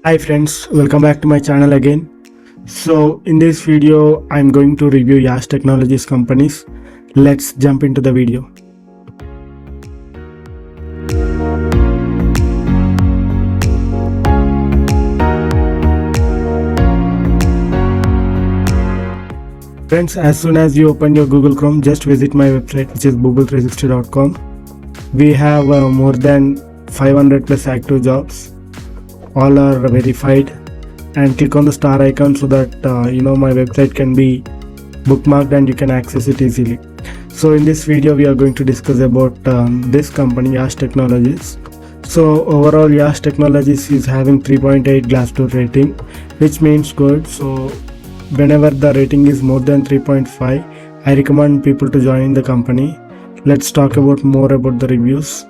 Hi friends, welcome back to my channel again. So in this video, I'm going to review Yash Technologies companies. Let's jump into the video. Friends, as soon as you open your Google Chrome, just visit my website, which is google360.com. We have more than 500 plus active jobs. All are verified, and click on the star icon so that my website can be bookmarked and you can access it easily. So in this video we are going to discuss about this company, Yash Technologies. So overall, Yash Technologies is having 3.8 Glassdoor rating, which means good. So whenever the rating is more than 3.5, I recommend people to join the company. Let's talk about more about the reviews.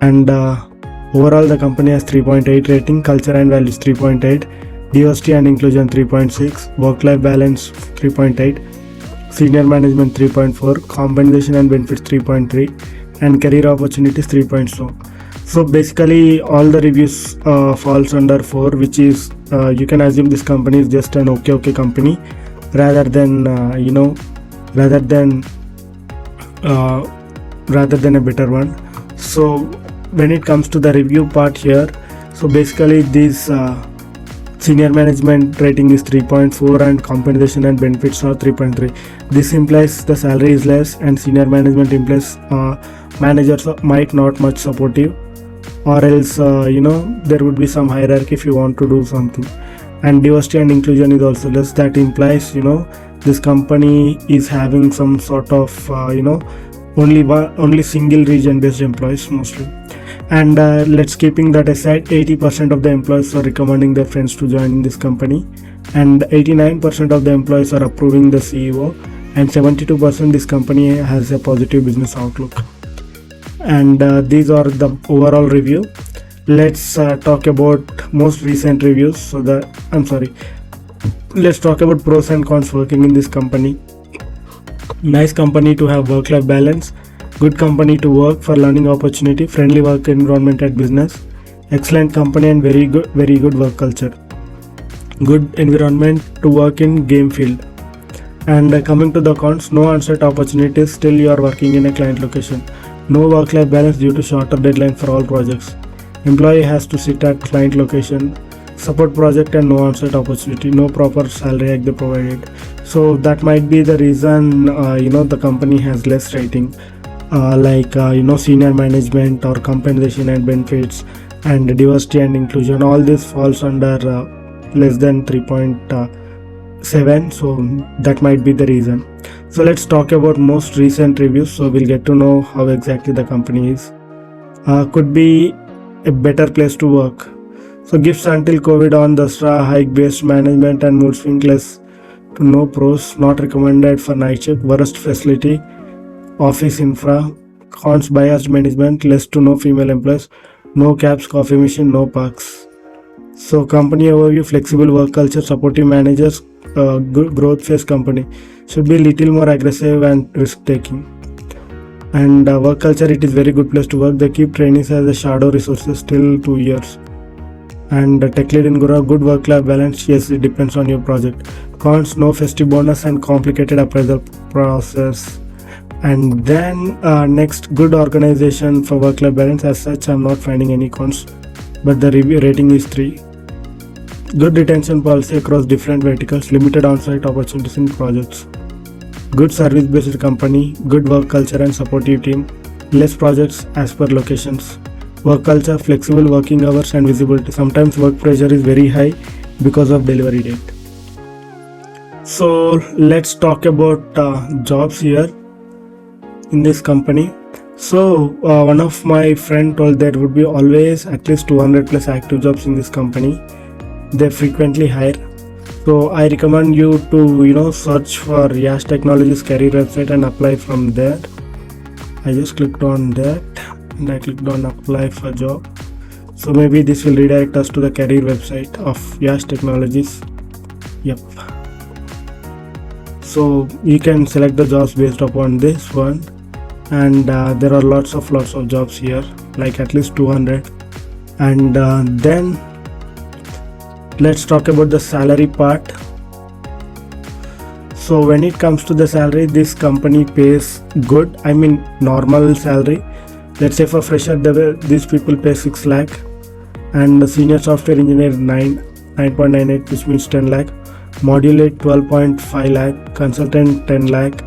And overall, the company has 3.8 rating, culture and values 3.8, diversity and inclusion 3.6, work-life balance 3.8, senior management 3.4, compensation and benefits 3.3, and career opportunities 3.0. So basically, all the reviews falls under 4, which is you can assume this company is just an okay company, rather than rather than a better one. So when it comes to the review part here, so basically this senior management rating is 3.4 and compensation and benefits are 3.3. This implies the salary is less, and senior management implies managers might not much supportive, or else there would be some hierarchy if you want to do something. And diversity and inclusion is also less. That implies this company is having some sort of only single region based employees mostly. And let's keeping that aside, 80% of the employees are recommending their friends to join in this company, and 89% of the employees are approving the CEO, and 72% this company has a positive business outlook. And these are the overall review. Let's talk about most recent reviews. Let's talk about pros and cons working in this company. Nice company to have work-life balance, good company to work for learning opportunity, friendly work environment at business, excellent company and very good work culture, good environment to work in game field. And coming to the cons, no on-site opportunities, still you are working in a client location, no work-life balance due to shorter deadline for all projects, employee has to sit at client location, support project and no on-site opportunity, no proper salary hike they provided. So that might be the reason the company has less rating, senior management or compensation and benefits and diversity and inclusion, all this falls under less than 3.7. so that might be the reason. So let's talk about most recent reviews, so we'll get to know how exactly the company is. Could be a better place to work. So gifts until COVID on Dasra, hike based management and mood swing less to no pros, not recommended for night shift, worst facility, office infra, cons biased management, less to no female employees, no cabs, coffee machine, no parks. So company overview, flexible work culture, supportive managers, good growth phase company, should be little more aggressive and risk taking. And work culture, it is very good place to work. They keep trainees as a shadow resources till 2 years. And tech lead in Gura, good work-life balance, yes, it depends on your project. Cons, no festive bonus and complicated appraisal process. And then next, good organization for work-life balance. As such, I'm not finding any cons, but the review rating is 3. Good retention policy across different verticals, limited on-site opportunities in projects. Good service-based company, good work culture and supportive team, less projects as per locations. Work culture, flexible working hours and visibility. Sometimes work pressure is very high because of delivery date. So let's talk about jobs here in this company. So one of my friend told there would be always at least 200 plus active jobs in this company. They frequently hire. So I recommend you to search for Yash Technologies career website and apply from there. I just clicked on that and I clicked on apply for job. So maybe this will redirect us to the career website of Yash Technologies. Yep. So you can select the jobs based upon this one, and there are lots of jobs here, like at least 200. And then let's talk about the salary part. So when it comes to the salary, this company pays good, I mean normal salary. Let's say for fresher, these people pay 6 lakh, and the senior software engineer 9.98, which means 10 lakh, modulate 12.5 lakh, consultant 10 lakh,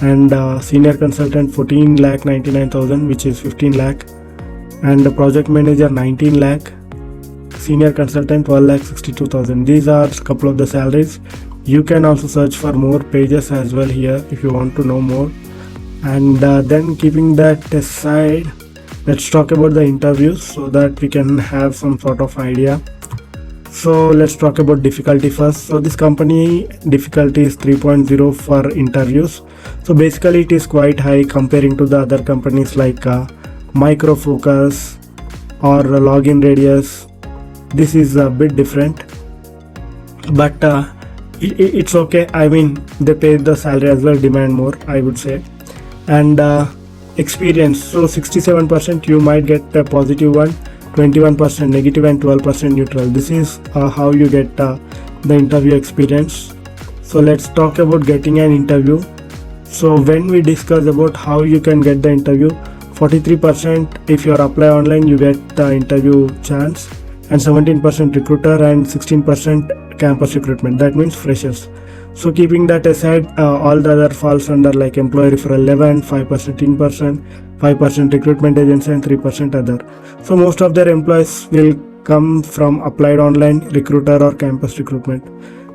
and senior consultant 14 lakh 99,000, which is 15 lakh, and the project manager 19 lakh, senior consultant 12 lakh 62,000. These are a couple of the salaries. You can also search for more pages as well here if you want to know more. And then keeping that aside, let's talk about the interviews so that we can have some sort of idea. So let's talk about difficulty first. So this company difficulty is 3.0 for interviews. So basically it is quite high comparing to the other companies like Micro Focus or LoginRadius. This is a bit different, but it's okay. I mean, they pay the salary as well, demand more, I would say. And experience, so 67% you might get a positive one, 21% negative, and 12% neutral. This is how you get the interview experience. So let's talk about getting an interview. So when we discuss about how you can get the interview, 43% if you apply online you get the interview chance, and 17% recruiter and 16% campus recruitment, that means freshers. So keeping that aside, all the other falls under like employee referral 11, 5% in person, 5% recruitment agency, and 3% other. So most of their employees will come from applied online, recruiter, or campus recruitment.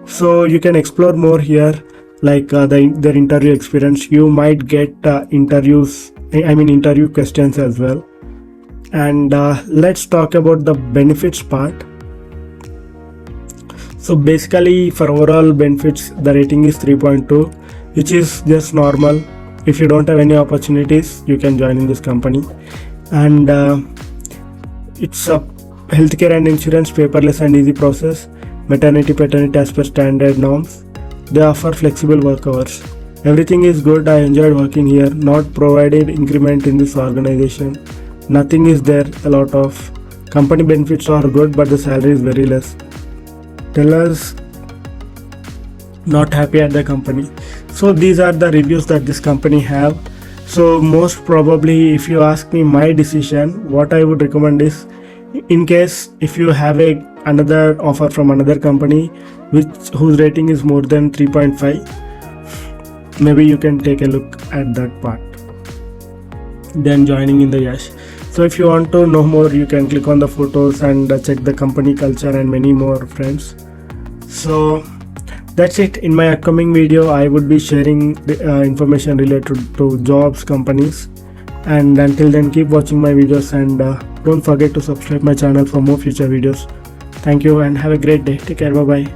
So you can explore more here, like their interview experience. You might get interview questions as well. And let's talk about the benefits part. So basically for overall benefits, the rating is 3.2, which is just normal. If you don't have any opportunities, you can join in this company. And it's a healthcare and insurance, paperless and easy process, maternity, paternity as per standard norms. They offer flexible work hours. Everything is good. I enjoyed working here. Not provided increment in this organization. Nothing is there. A lot of company benefits are good, but the salary is very less. Tellers not happy at the company. So these are the reviews that this company have. So most probably, if you ask me my decision, what I would recommend is, in case if you have another offer from another company whose rating is more than 3.5, maybe you can take a look at that part, then joining in the Yash. So if you want to know more, you can click on the photos and check the company culture and many more, friends. So that's it. In my upcoming video, I would be sharing information related to jobs, companies. And until then, keep watching my videos, and don't forget to subscribe my channel for more future videos. Thank you and have a great day. Take care. Bye bye.